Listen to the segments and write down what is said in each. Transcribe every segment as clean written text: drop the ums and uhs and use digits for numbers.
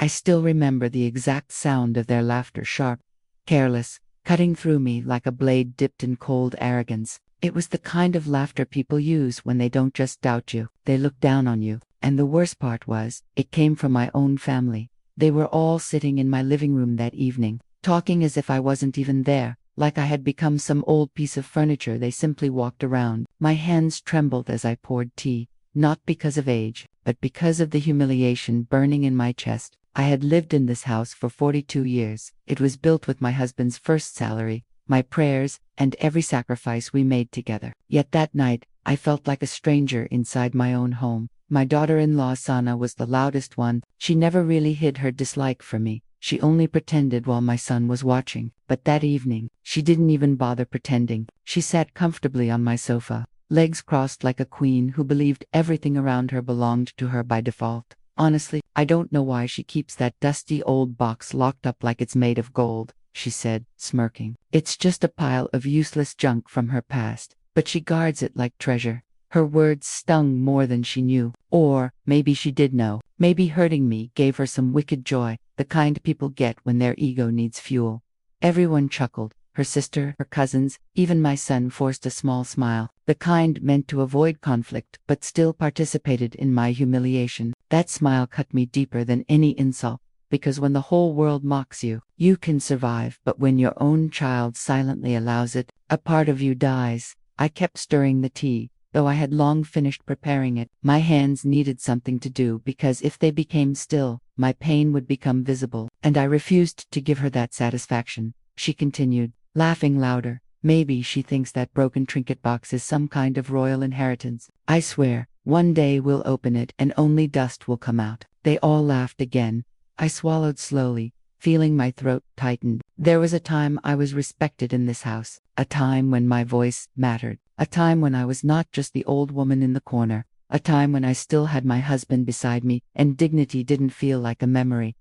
I still remember the exact sound of their laughter, sharp, careless, cutting through me like a blade dipped in cold arrogance. It was the kind of laughter people use when they don't just doubt you, they look down on you. And the worst part was, it came from my own family. They were all sitting in my living room that evening, talking as if I wasn't even there, like I had become some old piece of furniture they simply walked around. My hands trembled as I poured tea, not because of age, but because of the humiliation burning in my chest. I had lived in this house for 42 years. It was built with my husband's first salary, my prayers, and every sacrifice we made together. Yet that night, I felt like a stranger inside my own home. My daughter-in-law Sana was the loudest one. She never really hid her dislike for me. She only pretended while my son was watching. But that evening, she didn't even bother pretending. She sat comfortably on my sofa, legs crossed like a queen who believed everything around her belonged to her by default. Honestly, I don't know why she keeps that dusty old box locked up like it's made of gold, she said, smirking. It's just a pile of useless junk from her past, but she guards it like treasure. Her words stung more than she knew. Or maybe she did know. Maybe hurting me gave her some wicked joy, the kind people get when their ego needs fuel. Everyone chuckled. Her sister, her cousins, even my son forced a small smile, the kind meant to avoid conflict but still participated in my humiliation. That smile cut me deeper than any insult, because when the whole world mocks you, you can survive, but when your own child silently allows it, a part of you dies. I kept stirring the tea, though I had long finished preparing it. My hands needed something to do because if they became still, my pain would become visible, and I refused to give her that satisfaction. She continued, laughing louder. Maybe she thinks that broken trinket box is some kind of royal inheritance. I swear, one day we'll open it and only dust will come out. They all laughed again. I swallowed slowly, feeling my throat tighten. There was a time I was respected in this house, a time when my voice mattered, a time when I was not just the old woman in the corner, a time when I still had my husband beside me and dignity didn't feel like a memory.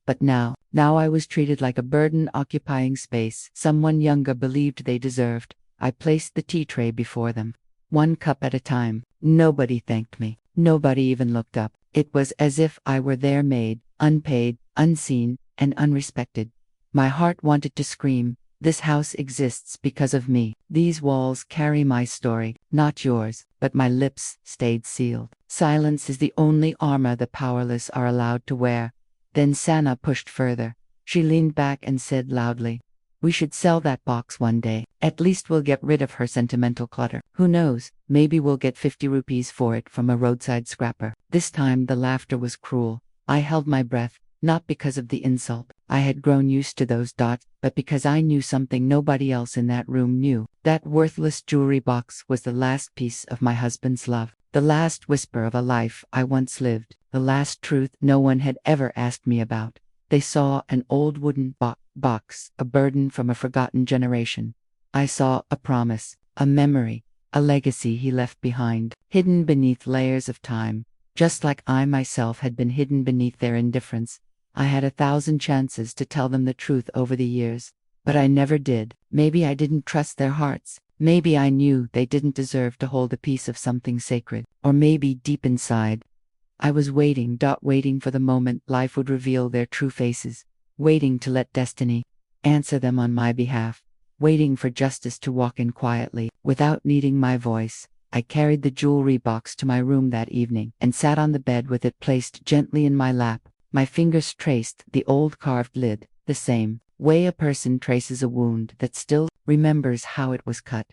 But now I was treated like a burden occupying space someone younger believed they deserved. I placed the tea tray before them, one cup at a time. Nobody thanked me. Nobody even looked up. It was as if I were their maid, unpaid, unseen, and unrespected. My heart wanted to scream, this house exists because of me. These walls carry my story, not yours, but my lips stayed sealed. Silence is the only armor the powerless are allowed to wear. Then Sana pushed further. She leaned back and said loudly, we should sell that box one day. At least we'll get rid of her sentimental clutter. Who knows, maybe we'll get 50 rupees for it from a roadside scrapper. This time the laughter was cruel. I held my breath, not because of the insult. I had grown used to those dots, but because I knew something nobody else in that room knew. That worthless jewelry box was the last piece of my husband's love, the last whisper of a life I once lived, the last truth no one had ever asked me about. They saw an old wooden box, a burden from a forgotten generation. I saw a promise, a memory, a legacy he left behind, hidden beneath layers of time, just like I myself had been hidden beneath their indifference. I had 1,000 chances to tell them the truth over the years, but I never did. Maybe I didn't trust their hearts. Maybe I knew they didn't deserve to hold a piece of something sacred. Or maybe deep inside, I was waiting for the moment life would reveal their true faces, waiting to let destiny answer them on my behalf, waiting for justice to walk in quietly, without needing my voice. I carried the jewelry box to my room that evening and sat on the bed with it placed gently in my lap. My fingers traced the old carved lid, the same way a person traces a wound that still remembers how it was cut.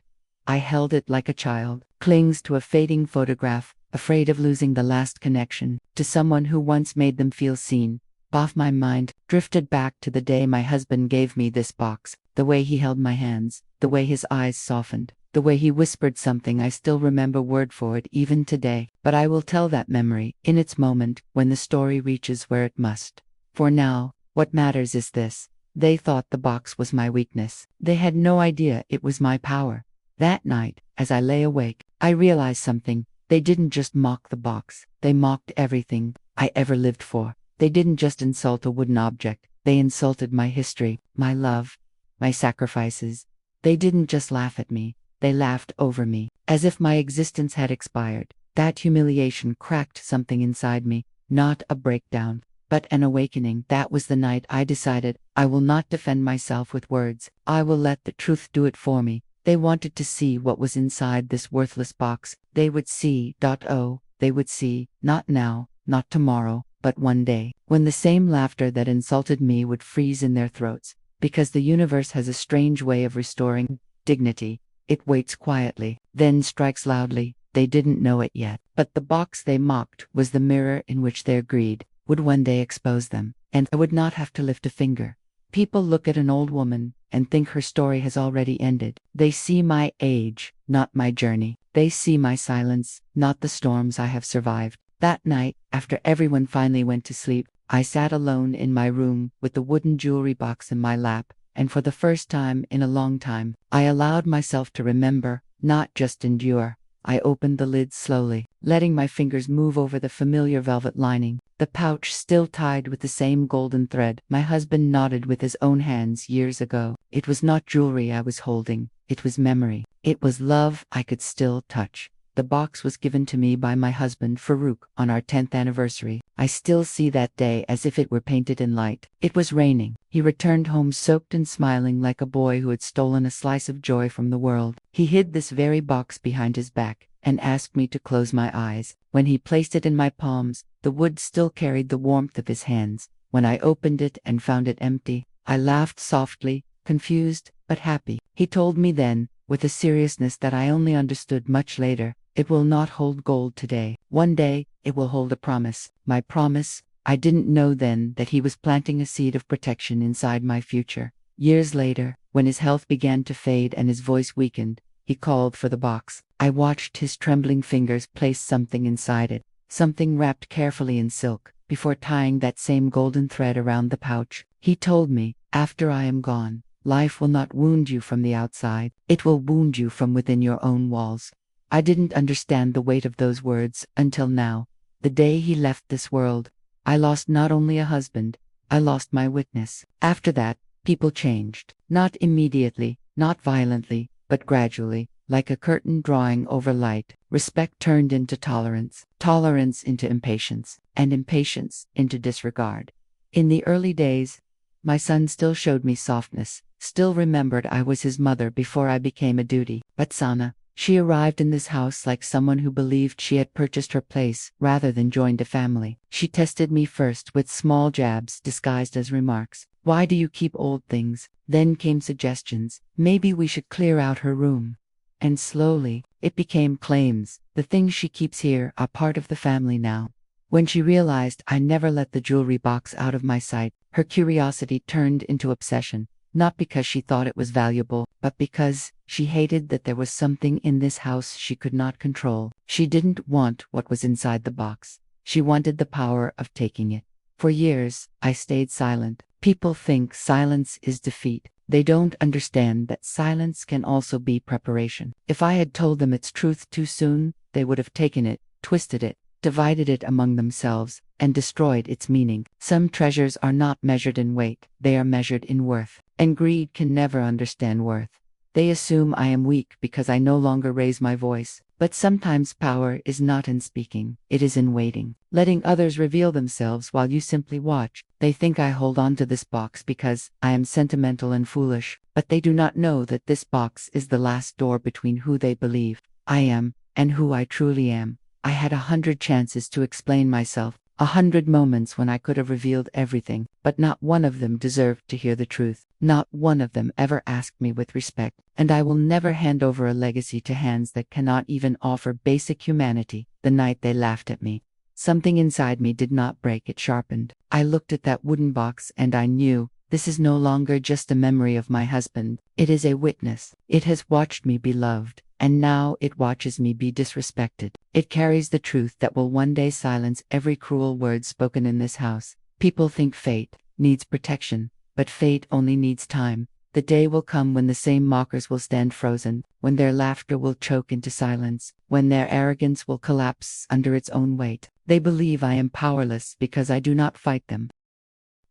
I held it like a child clings to a fading photograph, afraid of losing the last connection to someone who once made them feel seen. Off my mind drifted back to the day my husband gave me this box, the way he held my hands, the way his eyes softened, the way he whispered something I still remember word for it even today. But I will tell that memory in its moment when the story reaches where it must. For now, what matters is this. They thought the box was my weakness. They had no idea it was my power. That night, as I lay awake, I realized something. They didn't just mock the box. They mocked everything I ever lived for. They didn't just insult a wooden object. They insulted my history, my love, my sacrifices. They didn't just laugh at me. They laughed over me, as if my existence had expired. That humiliation cracked something inside me, not a breakdown, but an awakening. That was the night I decided, I will not defend myself with words. I will let the truth do it for me. They wanted to see what was inside this worthless box. They would see. Oh, they would see, not now, not tomorrow, but one day, when the same laughter that insulted me would freeze in their throats. Because the universe has a strange way of restoring dignity. It waits quietly, then strikes loudly. They didn't know it yet, but the box they mocked was the mirror in which their greed would one day expose them, and I would not have to lift a finger. People look at an old woman and think her story has already ended. They see my age, not my journey. They see my silence, not the storms I have survived. That night, after everyone finally went to sleep, I sat alone in my room with the wooden jewelry box in my lap, and for the first time in a long time, I allowed myself to remember, not just endure. I opened the lid slowly, letting my fingers move over the familiar velvet lining, the pouch still tied with the same golden thread my husband knotted with his own hands years ago. It was not jewelry I was holding, it was memory. It was love I could still touch. The box was given to me by my husband Farouk on our 10th anniversary. I still see that day as if it were painted in light. It was raining. He returned home soaked and smiling like a boy who had stolen a slice of joy from the world. He hid this very box behind his back and asked me to close my eyes. When he placed it in my palms, the wood still carried the warmth of his hands. When I opened it and found it empty, I laughed softly, confused but happy. He told me then, with a seriousness that I only understood much later, it will not hold gold today. One day, it will hold a promise. My promise. I didn't know then that he was planting a seed of protection inside my future. Years later, when his health began to fade and his voice weakened, he called for the box. I watched his trembling fingers place something inside it, something wrapped carefully in silk, before tying that same golden thread around the pouch. He told me, after I am gone, life will not wound you from the outside, it will wound you from within your own walls. I didn't understand the weight of those words until now. The day he left this world, I lost not only a husband, I lost my witness. After that, people changed. Not immediately, not violently, but gradually, like a curtain drawing over light. Respect turned into tolerance, tolerance into impatience, and impatience into disregard. In the early days, my son still showed me softness, still remembered I was his mother before I became a duty. But Sana, she arrived in this house like someone who believed she had purchased her place rather than joined a family. She tested me first with small jabs disguised as remarks. Why do you keep old things? Then came suggestions. Maybe we should clear out her room. And slowly, it became claims. The things she keeps here are part of the family now. When she realized I never let the jewelry box out of my sight, her curiosity turned into obsession. Not because she thought it was valuable, but because she hated that there was something in this house she could not control. She didn't want what was inside the box. She wanted the power of taking it. For years, I stayed silent. People think silence is defeat. They don't understand that silence can also be preparation. If I had told them its truth too soon, they would have taken it, twisted it, divided it among themselves, and destroyed its meaning. Some treasures are not measured in weight, they are measured in worth. And greed can never understand worth. They assume I am weak because I no longer raise my voice. But sometimes power is not in speaking, it is in waiting. Letting others reveal themselves while you simply watch. They think I hold on to this box because I am sentimental and foolish, but they do not know that this box is the last door between who they believe I am and who I truly am. I had 100 chances to explain myself, 100 moments when I could have revealed everything, but not one of them deserved to hear the truth. Not one of them ever asked me with respect, and I will never hand over a legacy to hands that cannot even offer basic humanity. The night they laughed at me, something inside me did not break, it sharpened. I looked at that wooden box and I knew, this is no longer just a memory of my husband, it is a witness. It has watched me be loved, and now it watches me be disrespected. It carries the truth that will one day silence every cruel word spoken in this house. People think fate needs protection, but fate only needs time. The day will come when the same mockers will stand frozen, when their laughter will choke into silence, when their arrogance will collapse under its own weight. They believe I am powerless because I do not fight them.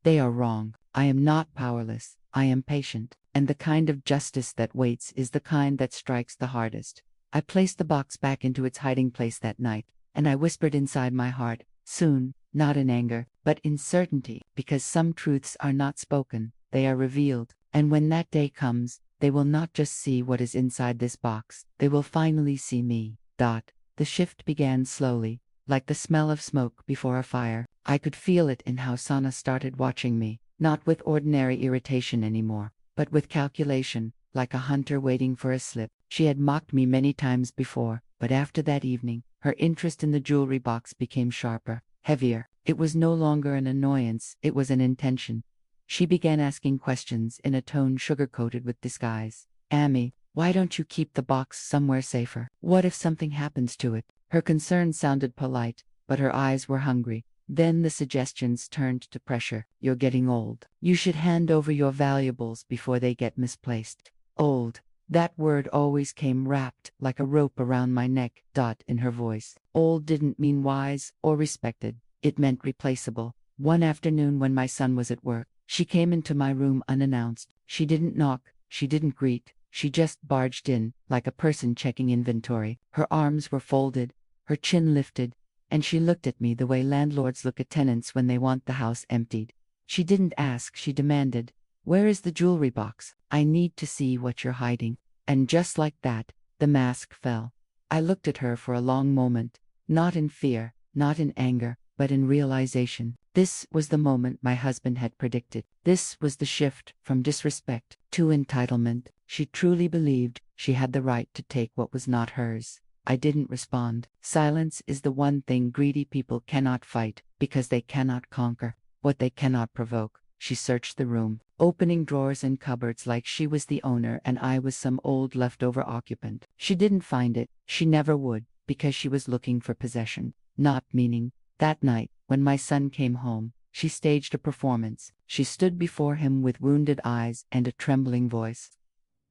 They are wrong. I am not powerless. I am patient, and the kind of justice that waits is the kind that strikes the hardest. I placed the box back into its hiding place that night, and I whispered inside my heart, soon, not in anger, but but in certainty, because some truths are not spoken, they are revealed. And when that day comes, they will not just see what is inside this box, they will finally see me. The shift began slowly, like the smell of smoke before a fire. I could feel it in how Sana started watching me, not with ordinary irritation anymore, but with calculation, like a hunter waiting for a slip. She had mocked me many times before, but after that evening, her interest in the jewelry box became sharper, heavier. It was no longer an annoyance, it was an intention. She began asking questions in a tone sugar-coated with disguise. Amy, why don't you keep the box somewhere safer? What if something happens to it? Her concern sounded polite, but her eyes were hungry. Then the suggestions turned to pressure. You're getting old. You should hand over your valuables before they get misplaced. Old. That word always came wrapped like a rope around my neck. In her voice. Old didn't mean wise or respected. It meant replaceable. One afternoon when my son was at work, she came into my room unannounced. She didn't knock, she didn't greet, she just barged in, like a person checking inventory. Her arms were folded, her chin lifted, and she looked at me the way landlords look at tenants when they want the house emptied. She didn't ask, she demanded, "Where is the jewelry box? I need to see what you're hiding." And just like that, the mask fell. I looked at her for a long moment, not in fear, not in anger, but in realization. This was the moment my husband had predicted. This was the shift from disrespect to entitlement. She truly believed she had the right to take what was not hers. I didn't respond. Silence is the one thing greedy people cannot fight, because they cannot conquer what they cannot provoke. She searched the room, opening drawers and cupboards like she was the owner and I was some old leftover occupant. She didn't find it. She never would, because she was looking for possession, not meaning. That night, when my son came home, she staged a performance. She stood before him with wounded eyes and a trembling voice,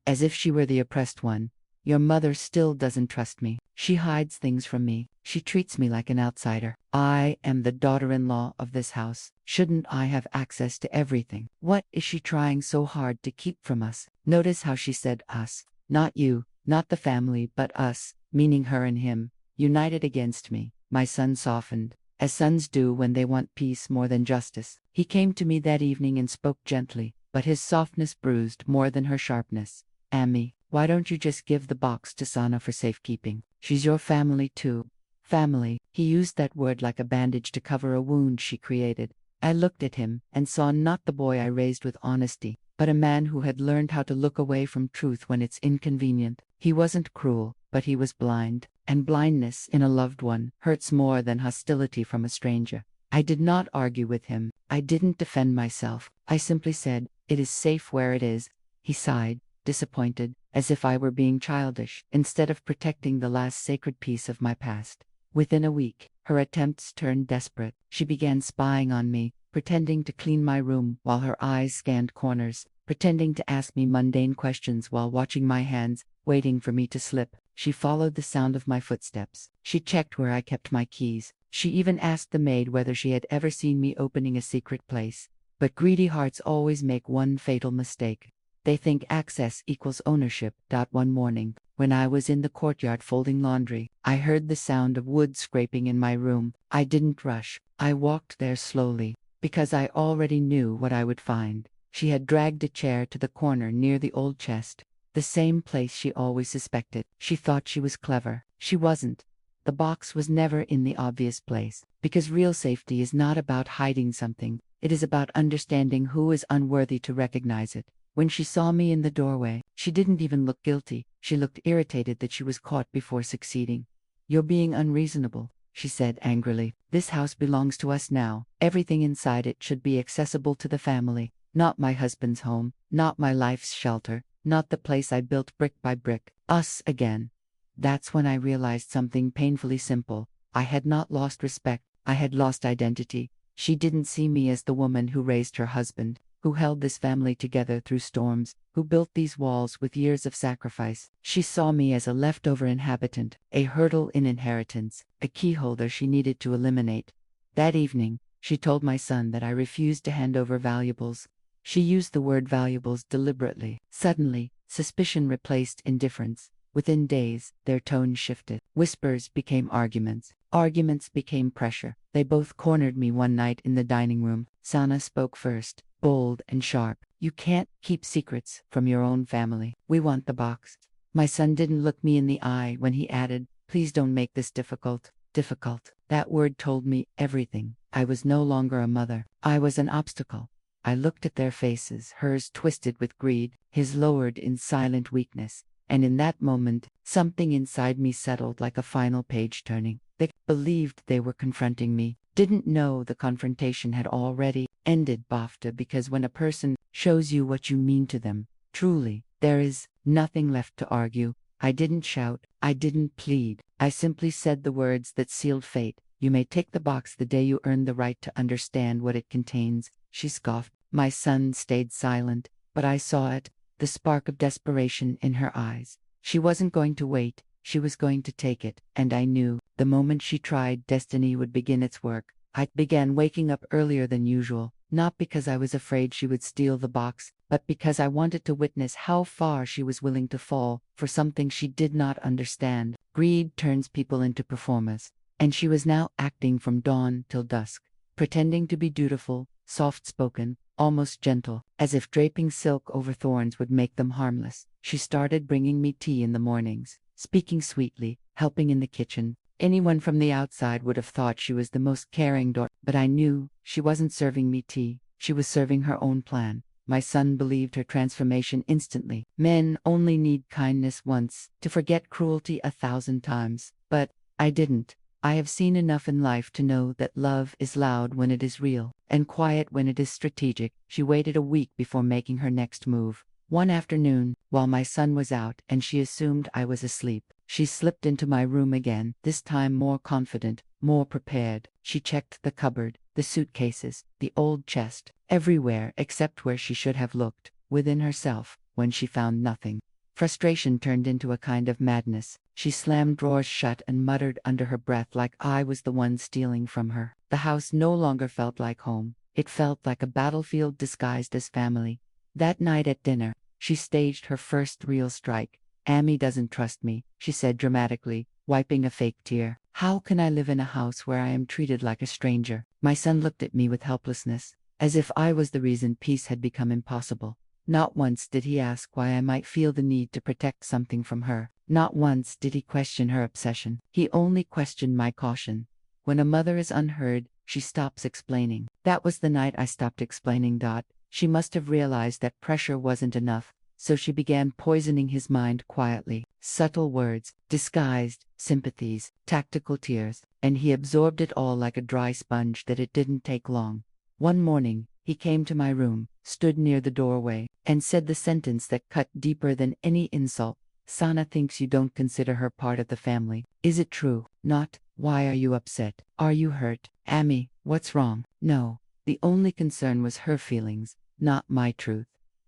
as if she were the oppressed one. Your mother still doesn't trust me. She hides things from me. She treats me like an outsider. I am the daughter-in-law of this house. Shouldn't I have access to everything? What is she trying so hard to keep from us? Notice how she said us. Not you, not the family, but us, meaning her and him, united against me. My son softened, as sons do when they want peace more than justice. He came to me that evening and spoke gently, but his softness bruised more than her sharpness. Amy, why don't you just give the box to Sana for safekeeping? She's your family too. Family. He used that word like a bandage to cover a wound she created. I looked at him and saw not the boy I raised with honesty, but a man who had learned how to look away from truth when it's inconvenient. He wasn't cruel, but he was blind, and blindness in a loved one hurts more than hostility from a stranger. I did not argue with him. I didn't defend myself. I simply said, "It is safe where it is." He sighed, disappointed, as if I were being childish, instead of protecting the last sacred piece of my past. Within a week, her attempts turned desperate. She began spying on me, pretending to clean my room while her eyes scanned corners, pretending to ask me mundane questions while watching my hands, waiting for me to slip. She followed the sound of my footsteps. She checked where I kept my keys. She even asked the maid whether she had ever seen me opening a secret place. But greedy hearts always make one fatal mistake. They think access equals ownership. One morning, when I was in the courtyard folding laundry, I heard the sound of wood scraping in my room. I didn't rush. I walked there slowly, because I already knew what I would find. She had dragged a chair to the corner near the old chest, the same place she always suspected. She thought she was clever. She wasn't. The box was never in the obvious place, because real safety is not about hiding something. It is about understanding who is unworthy to recognize it. When she saw me in the doorway, she didn't even look guilty. She looked irritated that she was caught before succeeding. "You're being unreasonable," she said angrily. "This house belongs to us now. Everything inside it should be accessible to the family, not my husband's home, not my life's shelter, not the place I built brick by brick. Us again." That's when I realized something painfully simple. I had not lost respect, I had lost identity. She didn't see me as the woman who raised her husband, who held this family together through storms, who built these walls with years of sacrifice. She saw me as a leftover inhabitant, a hurdle in inheritance, a keyholder she needed to eliminate. That evening, she told my son that I refused to hand over valuables. She used the word valuables deliberately. Suddenly, suspicion replaced indifference. Within days, their tone shifted. Whispers became arguments. Arguments became pressure. They both cornered me one night in the dining room. Sana spoke first, bold and sharp. You can't keep secrets from your own family. We want the box. My son didn't look me in the eye when he added, please don't make this difficult. Difficult. That word told me everything. I was no longer a mother. I was an obstacle. I looked at their faces, hers twisted with greed, his lowered in silent weakness, and in that moment, something inside me settled like a final page turning. They believed they were confronting me, didn't know the confrontation had already ended. BAFTA, because when a person shows you what you mean to them, truly, there is nothing left to argue. I didn't shout, I didn't plead, I simply said the words that sealed fate. You may take the box the day you earn the right to understand what it contains. She scoffed. My son stayed silent, but I saw it, the spark of desperation in her eyes. She wasn't going to wait, she was going to take it, and I knew, the moment she tried, destiny would begin its work. I began waking up earlier than usual, not because I was afraid she would steal the box, but because I wanted to witness how far she was willing to fall for something she did not understand. Greed turns people into performers, and she was now acting from dawn till dusk, pretending to be dutiful, soft-spoken, almost gentle, as if draping silk over thorns would make them harmless. She started bringing me tea in the mornings, speaking sweetly, helping in the kitchen. Anyone from the outside would have thought she was the most caring daughter, but I knew she wasn't serving me tea, she was serving her own plan. My son believed her transformation instantly. Men only need kindness once to forget cruelty 1,000 times. But I didn't. I have seen enough in life to know that love is loud when it is real, and quiet when it is strategic. She waited a week before making her next move. One afternoon, while my son was out and she assumed I was asleep, she slipped into my room again, this time more confident, more prepared. She checked the cupboard, the suitcases, the old chest, everywhere except where she should have looked, within herself. When she found nothing, frustration turned into a kind of madness. She slammed drawers shut and muttered under her breath like I was the one stealing from her. The house no longer felt like home. It felt like a battlefield disguised as family. That night at dinner, she staged her first real strike. Amy doesn't trust me, she said dramatically, wiping a fake tear. How can I live in a house where I am treated like a stranger? My son looked at me with helplessness, as if I was the reason peace had become impossible. Not once did he ask why I might feel the need to protect something from her. Not once did he question her obsession. He only questioned my caution. When a mother is unheard, she stops explaining. That was the night I stopped explaining. She must have realized that pressure wasn't enough, so she began poisoning his mind quietly. Subtle words, disguised sympathies, tactical tears, and he absorbed it all like a dry sponge. That it didn't take long. One morning, he came to my room, stood near the doorway, and said the sentence that cut deeper than any insult. Sana thinks you don't consider her part of the family. Is it true? Not, why are you upset? Are you hurt? Amy, what's wrong? No. The only concern was her feelings, not my truth.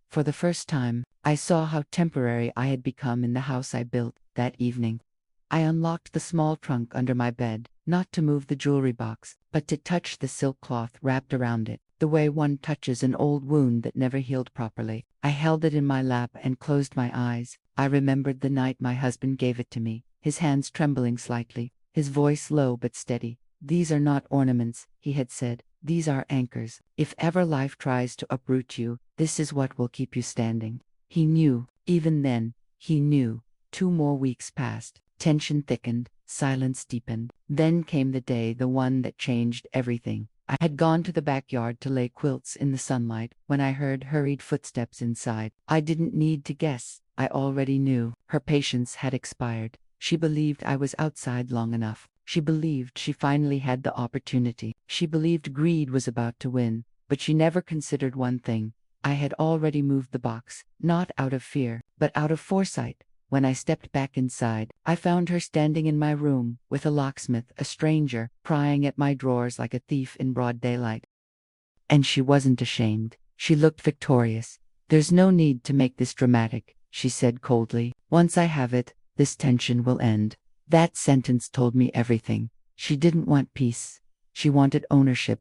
For the first time, I saw how temporary I had become in the house I built. That evening, I unlocked the small trunk under my bed, not to move the jewelry box, but to touch the silk cloth wrapped around it, the way one touches an old wound that never healed properly. I held it in my lap and closed my eyes. I remembered the night my husband gave it to me, his hands trembling slightly, his voice low but steady. These are not ornaments, he had said. These are anchors. If ever life tries to uproot you, this is what will keep you standing. He knew, even then, he knew. 2 more weeks passed. Tension thickened, silence deepened. Then came the day, the one that changed everything. I had gone to the backyard to lay quilts in the sunlight when I heard hurried footsteps inside. I didn't need to guess. I already knew. Her patience had expired. She believed I was outside long enough. She believed she finally had the opportunity. She believed greed was about to win. But she never considered one thing. I had already moved the box, not out of fear, but out of foresight. When I stepped back inside, I found her standing in my room, with a locksmith, a stranger, prying at my drawers like a thief in broad daylight. And she wasn't ashamed. She looked victorious. There's no need to make this dramatic, she said coldly. Once I have it, this tension will end. That sentence told me everything. She didn't want peace. She wanted ownership.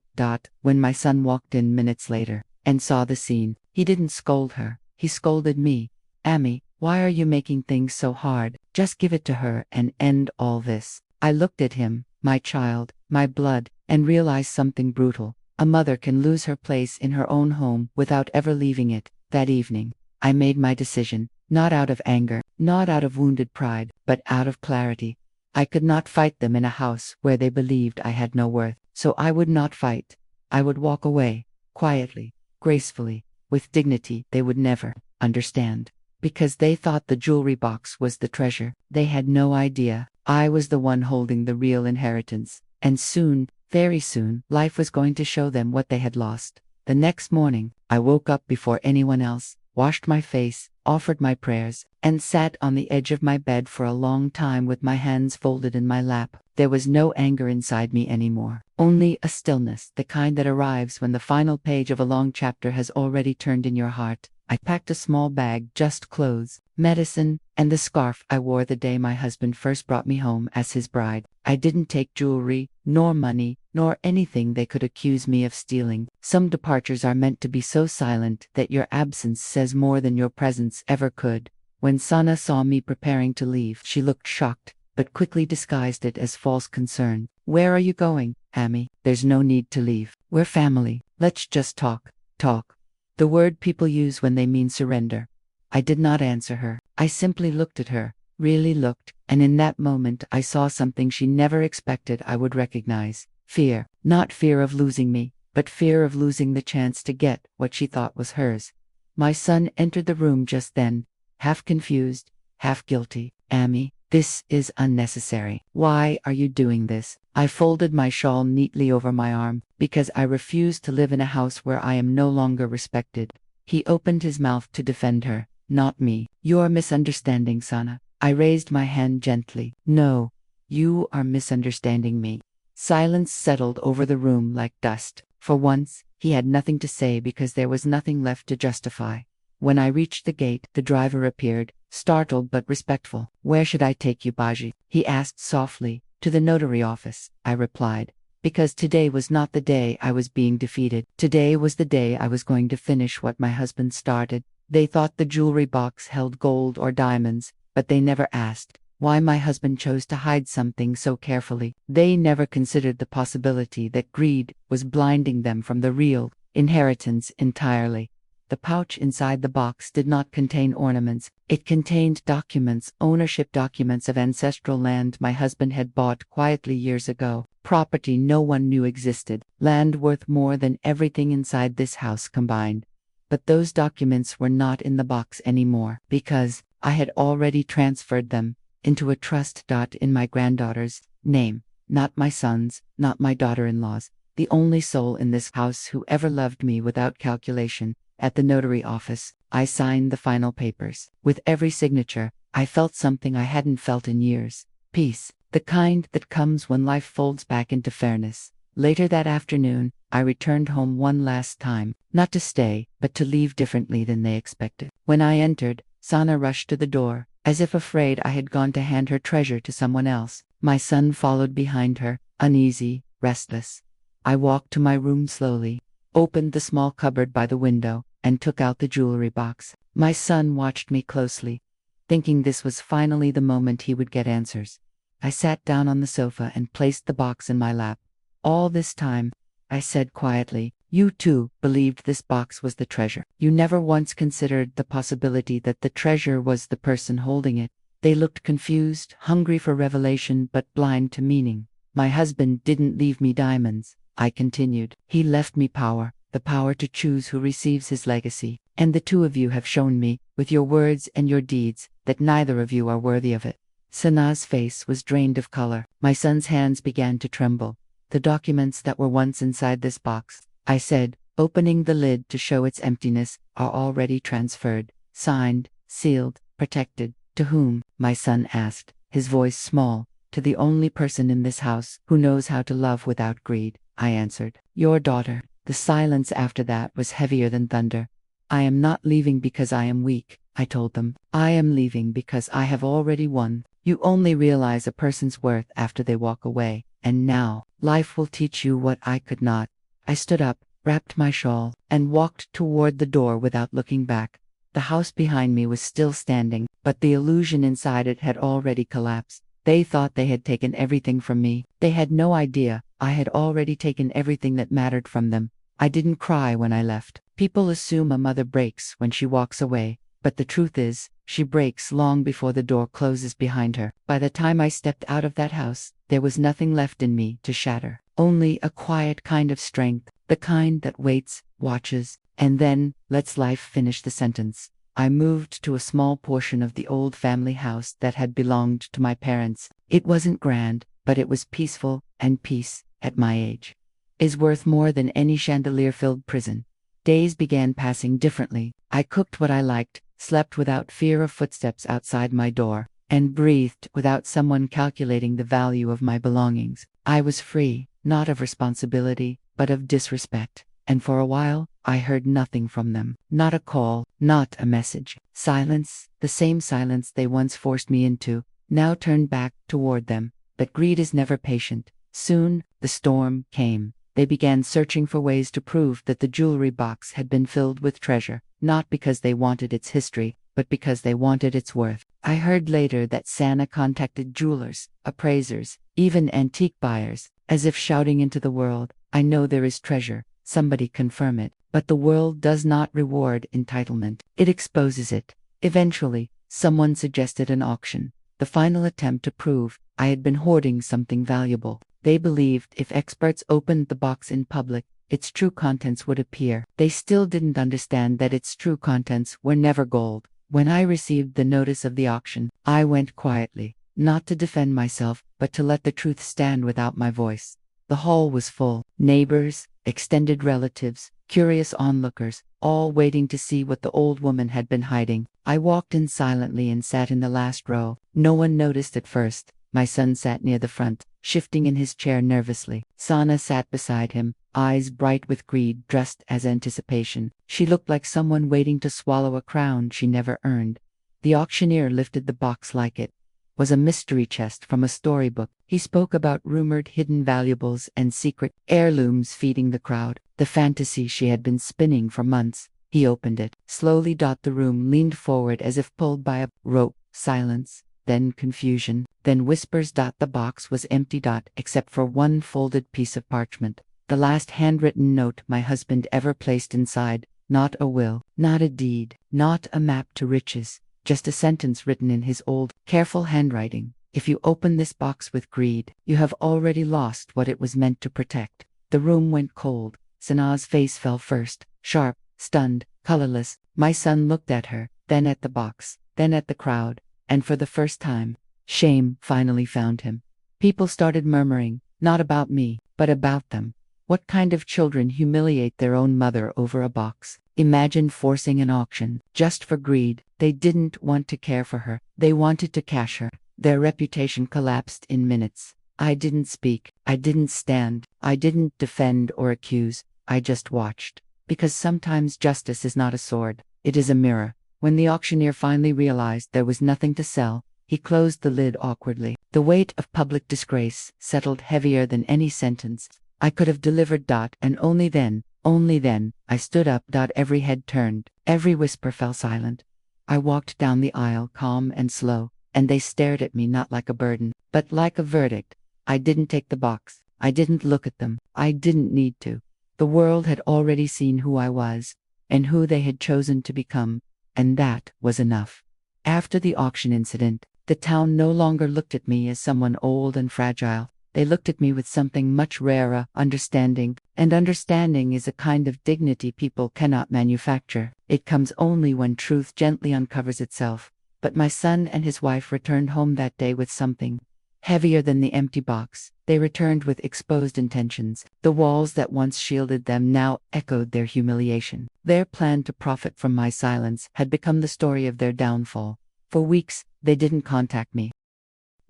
When my son walked in minutes later and saw the scene, he didn't scold her. He scolded me. Amy, Why are you making things so hard? Just give it to her and end all this." I looked at him, my child, my blood, and realized something brutal. A mother can lose her place in her own home without ever leaving it. That evening, I made my decision, not out of anger, not out of wounded pride, but out of clarity. I could not fight them in a house where they believed I had no worth, so I would not fight. I would walk away, quietly, gracefully, with dignity. They would never understand. Because they thought the jewelry box was the treasure. They had no idea I was the one holding the real inheritance. And soon, very soon, life was going to show them what they had lost. The next morning, I woke up before anyone else, washed my face, offered my prayers, and sat on the edge of my bed for a long time with my hands folded in my lap. There was no anger inside me anymore, only a stillness, the kind that arrives when the final page of a long chapter has already turned in your heart. I packed a small bag, just clothes, medicine, and the scarf I wore the day my husband first brought me home as his bride. I didn't take jewelry, nor money, nor anything they could accuse me of stealing. Some departures are meant to be so silent that your absence says more than your presence ever could. When Sana saw me preparing to leave, she looked shocked, but quickly disguised it as false concern. "Where are you going, Amy? There's no need to leave. We're family. Let's just talk." Talk. The word people use when they mean surrender. I did not answer her. I simply looked at her, really looked, and in that moment I saw something she never expected I would recognize. Fear. Not fear of losing me, but fear of losing the chance to get what she thought was hers. My son entered the room just then, half confused, half guilty. "Amy, this is unnecessary. Why are you doing this?" I folded my shawl neatly over my arm, because I refuse to live in a house where I am no longer respected. He opened his mouth to defend her, not me. "You're misunderstanding, Sana." I raised my hand gently. "No, you are misunderstanding me." Silence settled over the room like dust. For once, he had nothing to say because there was nothing left to justify. When I reached the gate, the driver appeared, startled but respectful. "Where should I take you, Baji?" he asked softly. "To the notary office," I replied, because today was not the day I was being defeated. Today was the day I was going to finish what my husband started. They thought the jewelry box held gold or diamonds, but they never asked why my husband chose to hide something so carefully. They never considered the possibility that greed was blinding them from the real inheritance entirely. The pouch inside the box did not contain ornaments. It contained documents, ownership documents of ancestral land my husband had bought quietly years ago, property no one knew existed, land worth more than everything inside this house combined. But those documents were not in the box anymore, because I had already transferred them into a trust in my granddaughter's name, not my son's, not my daughter-in-law's, the only soul in this house who ever loved me without calculation. At the notary office, I signed the final papers. With every signature, I felt something I hadn't felt in years. Peace, the kind that comes when life folds back into fairness. Later that afternoon, I returned home one last time, not to stay, but to leave differently than they expected. When I entered, Sana rushed to the door, as if afraid I had gone to hand her treasure to someone else. My son followed behind her, uneasy, restless. I walked to my room slowly, opened the small cupboard by the window, and took out the jewelry box. My son watched me closely, thinking this was finally the moment he would get answers. I sat down on the sofa and placed the box in my lap. "All this time," I said quietly, "you too believed this box was the treasure. You never once considered the possibility that the treasure was the person holding it." They looked confused, hungry for revelation but blind to meaning. "My husband didn't leave me diamonds," I continued. "He left me power. The power to choose who receives his legacy. And the two of you have shown me, with your words and your deeds, that neither of you are worthy of it." Sana's face was drained of color. My son's hands began to tremble. "The documents that were once inside this box," I said, opening the lid to show its emptiness, "are already transferred, signed, sealed, protected." "To whom?" my son asked, his voice small. "To the only person in this house who knows how to love without greed," I answered. "Your daughter." The silence after that was heavier than thunder. "I am not leaving because I am weak," I told them. "I am leaving because I have already won. You only realize a person's worth after they walk away, and now, life will teach you what I could not." I stood up, wrapped my shawl, and walked toward the door without looking back. The house behind me was still standing, but the illusion inside it had already collapsed. They thought they had taken everything from me. They had no idea I had already taken everything that mattered from them. I didn't cry when I left. People assume a mother breaks when she walks away, but the truth is, she breaks long before the door closes behind her. By the time I stepped out of that house, there was nothing left in me to shatter. Only a quiet kind of strength, the kind that waits, watches, and then lets life finish the sentence. I moved to a small portion of the old family house that had belonged to my parents. It wasn't grand, but it was peaceful, and peace, at my age, is worth more than any chandelier-filled prison. Days began passing differently. I cooked what I liked, slept without fear of footsteps outside my door, and breathed without someone calculating the value of my belongings. I was free, not of responsibility, but of disrespect. And for a while, I heard nothing from them. Not a call, not a message. Silence, the same silence they once forced me into, now turned back toward them. But greed is never patient. Soon, the storm came. They began searching for ways to prove that the jewelry box had been filled with treasure, not because they wanted its history, but because they wanted its worth. I heard later that Santa contacted jewelers, appraisers, even antique buyers, as if shouting into the world, "I know there is treasure. Somebody confirm it." But the world does not reward entitlement. It exposes it. Eventually, someone suggested an auction, the final attempt to prove I had been hoarding something valuable. They believed if experts opened the box in public, its true contents would appear. They still didn't understand that its true contents were never gold. When I received the notice of the auction, I went quietly, not to defend myself, but to let the truth stand without my voice. The hall was full. Neighbors, extended relatives, curious onlookers, all waiting to see what the old woman had been hiding. I walked in silently and sat in the last row. No one noticed at first. My son sat near the front, shifting in his chair nervously. Sana sat beside him, eyes bright with greed dressed as anticipation. She looked like someone waiting to swallow a crown she never earned. The auctioneer lifted the box like it was a mystery chest from a storybook. He spoke about rumored hidden valuables and secret heirlooms feeding the crowd, the fantasy she had been spinning for months. He opened it. Slowly. The room leaned forward as if pulled by a rope. Silence. Then confusion, then whispers. The box was empty. Except for one folded piece of parchment. The last handwritten note my husband ever placed inside. Not a will, not a deed, not a map to riches. Just a sentence written in his old, careful handwriting. If you open this box with greed, you have already lost what it was meant to protect. The room went cold. Sana's face fell first, sharp, stunned, colorless. My son looked at her, then at the box, then at the crowd, and for the first time, shame finally found him. People started murmuring, not about me, but about them. What kind of children humiliate their own mother over a box? Imagine forcing an auction, just for greed. They didn't want to care for her, they wanted to cash her. Their reputation collapsed in minutes. I didn't speak, I didn't stand, I didn't defend or accuse, I just watched. Because sometimes justice is not a sword, it is a mirror. When the auctioneer finally realized there was nothing to sell, he closed the lid awkwardly. The weight of public disgrace settled heavier than any sentence I could have delivered. And only then, I stood up. Every head turned, every whisper fell silent. I walked down the aisle calm and slow, and they stared at me not like a burden, but like a verdict. I didn't take the box. I didn't look at them. I didn't need to. The world had already seen who I was, and who they had chosen to become, and that was enough. After the auction incident, the town no longer looked at me as someone old and fragile. They looked at me with something much rarer, understanding, and understanding is a kind of dignity people cannot manufacture. It comes only when truth gently uncovers itself. But my son and his wife returned home that day with something heavier than the empty box. They returned with exposed intentions. The walls that once shielded them now echoed their humiliation. Their plan to profit from my silence had become the story of their downfall. For weeks, they didn't contact me.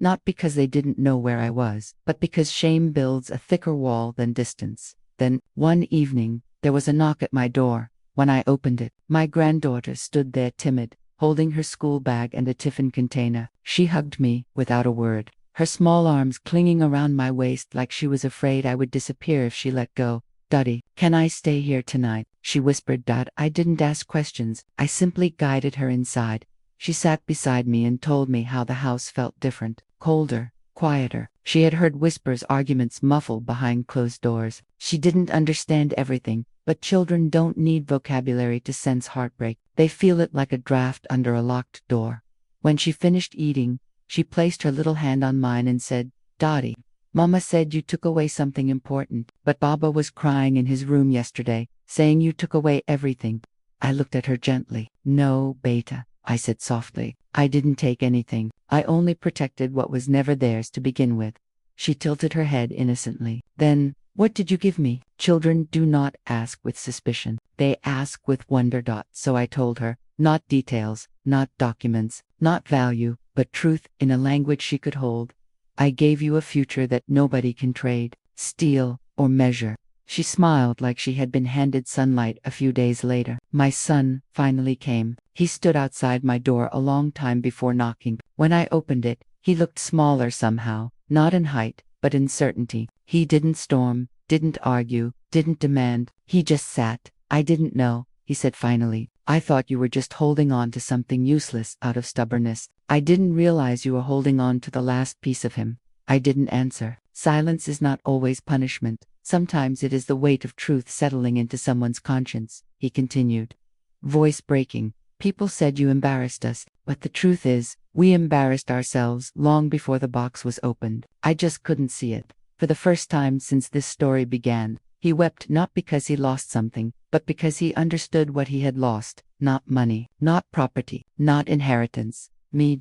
Not because they didn't know where I was, but because shame builds a thicker wall than distance. Then, one evening, there was a knock at my door. When I opened it, my granddaughter stood there timid, holding her school bag and a tiffin container. She hugged me without a word, her small arms clinging around my waist like she was afraid I would disappear if she let go. "Daddy, can I stay here tonight?" she whispered. I didn't ask questions, I simply guided her inside. She sat beside me and told me how the house felt different, colder, quieter. She had heard whispers, arguments muffled behind closed doors. She didn't understand everything, but children don't need vocabulary to sense heartbreak. They feel it like a draft under a locked door. When she finished eating, she placed her little hand on mine and said, "Dottie, Mama said you took away something important, but Baba was crying in his room yesterday, saying you took away everything." I looked at her gently. "No, Beta," I said softly. "I didn't take anything. I only protected what was never theirs to begin with." She tilted her head innocently. "Then, what did you give me?" Children do not ask with suspicion. They ask with wonder. So I told her, not details, not documents, not value, but truth in a language she could hold. "I gave you a future that nobody can trade, steal, or measure." She smiled like she had been handed sunlight. A few days later, my son finally came. He stood outside my door a long time before knocking. When I opened it, he looked smaller somehow, not in height, but in certainty. He didn't storm, didn't argue, didn't demand. He just sat. "I didn't know," he said finally. "I thought you were just holding on to something useless out of stubbornness. I didn't realize you were holding on to the last piece of him." I didn't answer. Silence is not always punishment. Sometimes it is the weight of truth settling into someone's conscience, he continued, voice breaking. "People said you embarrassed us, but the truth is, we embarrassed ourselves long before the box was opened. I just couldn't see it." For the first time since this story began, he wept, not because he lost something, but because he understood what he had lost. Not money, not property, not inheritance. Me.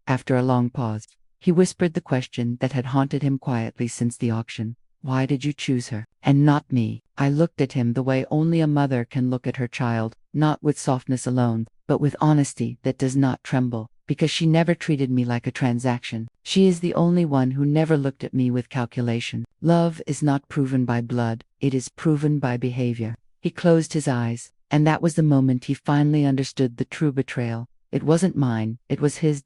After a long pause, he whispered the question that had haunted him quietly since the auction. "Why did you choose her, and not me?" I looked at him the way only a mother can look at her child, not with softness alone, but with honesty that does not tremble, because she never treated me like a transaction. She is the only one who never looked at me with calculation. Love is not proven by blood, it is proven by behavior. He closed his eyes, and that was the moment he finally understood the true betrayal. It wasn't mine, it was his.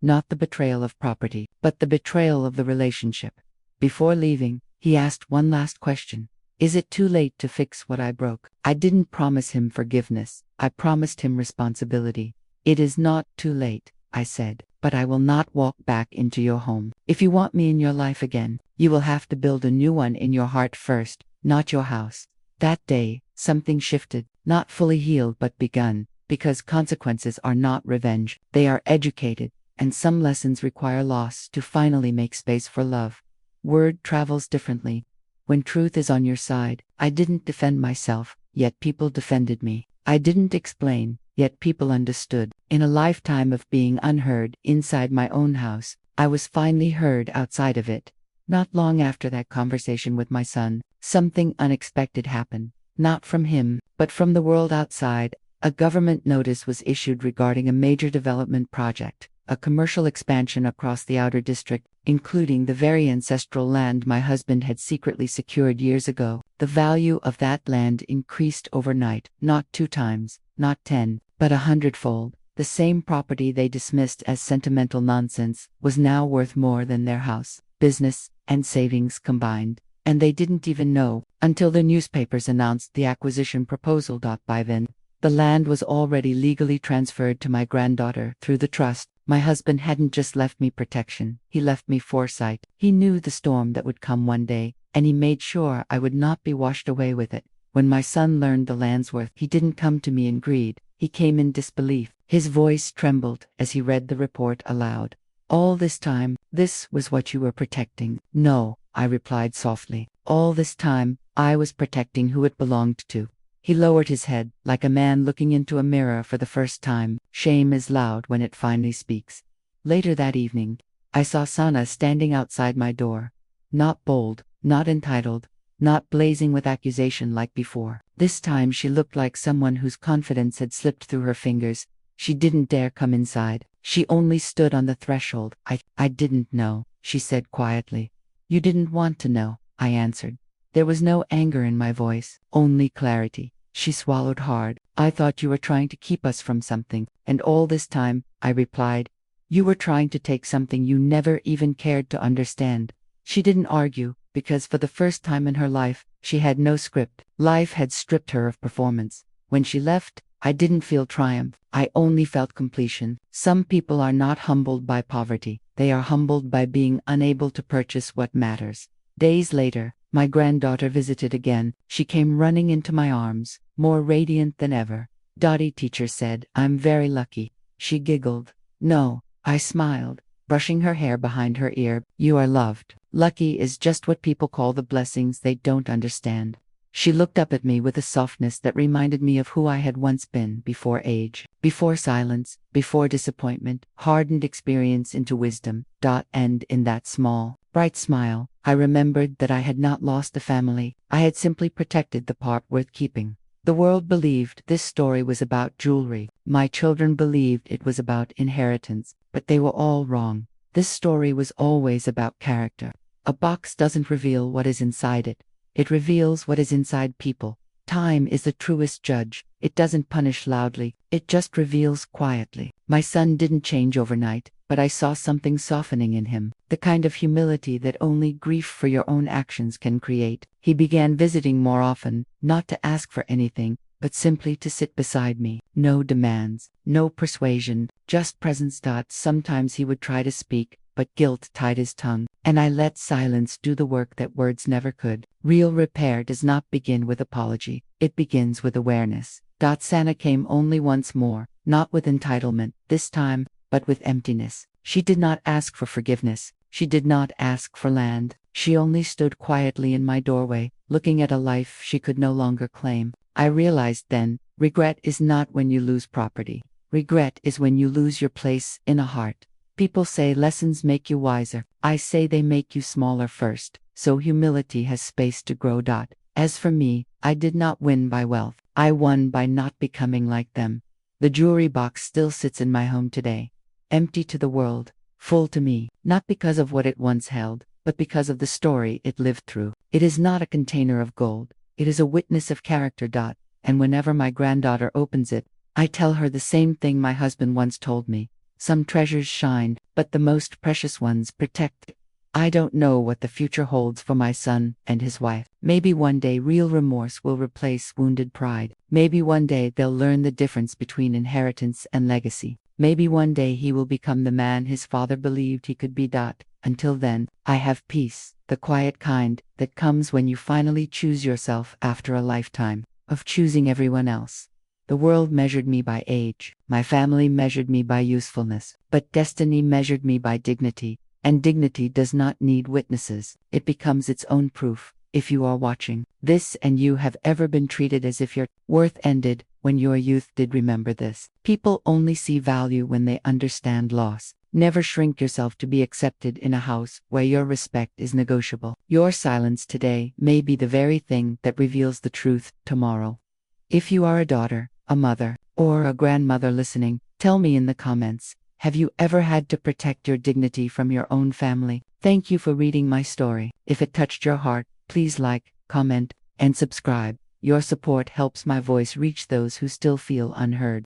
Not the betrayal of property, but the betrayal of the relationship. Before leaving, he asked one last question. "Is it too late to fix what I broke?" I didn't promise him forgiveness, I promised him responsibility. "It is not too late," I said, "but I will not walk back into your home. If you want me in your life again, you will have to build a new one in your heart first, not your house." That day, something shifted, not fully healed but begun, because consequences are not revenge, they are educated, and some lessons require loss to finally make space for love. Word travels differently. When truth is on your side, I didn't defend myself, yet people defended me. I didn't explain, yet people understood. In a lifetime of being unheard inside my own house, I was finally heard outside of it. Not long after that conversation with my son, something unexpected happened. Not from him, but from the world outside. A government notice was issued regarding a major development project, a commercial expansion across the outer district, including the very ancestral land my husband had secretly secured years ago. The value of that land increased overnight, not 2 times, not 10, but 100-fold. The same property they dismissed as sentimental nonsense was now worth more than their house, business, and savings combined. And they didn't even know, until the newspapers announced the acquisition proposal. By then, the land was already legally transferred to my granddaughter through the trust. My husband hadn't just left me protection, he left me foresight. He knew the storm that would come one day, and he made sure I would not be washed away with it. When my son learned the land's worth, he didn't come to me in greed, he came in disbelief. His voice trembled as he read the report aloud. "All this time, this was what you were protecting?" "No," I replied softly. "All this time, I was protecting who it belonged to." He lowered his head, like a man looking into a mirror for the first time. Shame is loud when it finally speaks. Later that evening, I saw Sana standing outside my door. Not bold, not entitled, not blazing with accusation like before. This time she looked like someone whose confidence had slipped through her fingers. She didn't dare come inside. She only stood on the threshold. I didn't know," she said quietly. "You didn't want to know," I answered. There was no anger in my voice, only clarity. She swallowed hard. "I thought you were trying to keep us from something, and all this time," I replied, "you were trying to take something you never even cared to understand." She didn't argue, because for the first time in her life, she had no script. Life had stripped her of performance. When she left, I didn't feel triumph. I only felt completion. Some people are not humbled by poverty. They are humbled by being unable to purchase what matters. Days later, my granddaughter visited again. She came running into my arms, more radiant than ever. Dottie, teacher said, I'm very lucky. She giggled. No, I smiled, brushing her hair behind her ear. You are loved. Lucky is just what people call the blessings they don't understand. She looked up at me with a softness that reminded me of who I had once been before age, before silence, before disappointment, hardened experience into wisdom. And in that small, bright smile, I remembered that I had not lost a family. I had simply protected the part worth keeping. The world believed this story was about jewelry. My children believed it was about inheritance, but they were all wrong. This story was always about character. A box doesn't reveal what is inside it. It reveals what is inside people. Time is the truest judge. It doesn't punish loudly. It just reveals quietly. My son didn't change overnight, but I saw something softening in him, the kind of humility that only grief for your own actions can create. He began visiting more often, not to ask for anything, but simply to sit beside me. No demands, no persuasion, just presence. Sometimes he would try to speak, but guilt tied his tongue, and I let silence do the work that words never could. Real repair does not begin with apology. It begins with awareness. Santa came only once more, not with entitlement, this time, but with emptiness. She did not ask for forgiveness. She did not ask for land. She only stood quietly in my doorway, looking at a life she could no longer claim. I realized then, regret is not when you lose property. Regret is when you lose your place in a heart. People say lessons make you wiser. I say they make you smaller first, so humility has space to grow. As for me, I did not win by wealth. I won by not becoming like them. The jewelry box still sits in my home today, empty to the world, full to me, not because of what it once held, but because of the story it lived through. It is not a container of gold. It is a witness of character. And whenever my granddaughter opens it, I tell her the same thing my husband once told me. Some treasures shine, but the most precious ones protect. I don't know what the future holds for my son and his wife. Maybe one day real remorse will replace wounded pride. Maybe one day they'll learn the difference between inheritance and legacy. Maybe one day he will become the man his father believed he could be. Until then, I have peace, the quiet kind that comes when you finally choose yourself after a lifetime of choosing everyone else. The world measured me by age, my family measured me by usefulness, but destiny measured me by dignity, and dignity does not need witnesses. It becomes its own proof. If you are watching this and you have ever been treated as if your worth ended when your youth did, remember this. People only see value when they understand loss. Never shrink yourself to be accepted in a house where your respect is negotiable. Your silence today may be the very thing that reveals the truth tomorrow. If you are a daughter, a mother, or a grandmother listening, tell me in the comments, have you ever had to protect your dignity from your own family? Thank you for reading my story. If it touched your heart, please like, comment, and subscribe. Your support helps my voice reach those who still feel unheard.